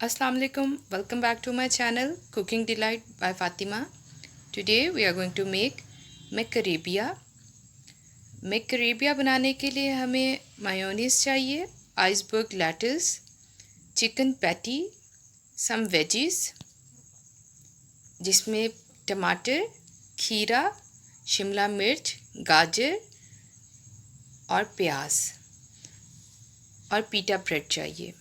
Assalamu alaikum. Welcome back to my channel Cooking Delight by Fatima. Today we are going to make McArabia. McArabia बनाने के लिए हमें mayonnaise चाहिए, iceberg lettuce, chicken patty, some veggies जिसमें टमाटर, खीरा, शिमला मिर्च, गाजर और प्याज और पीटा ब्रेड चाहिए।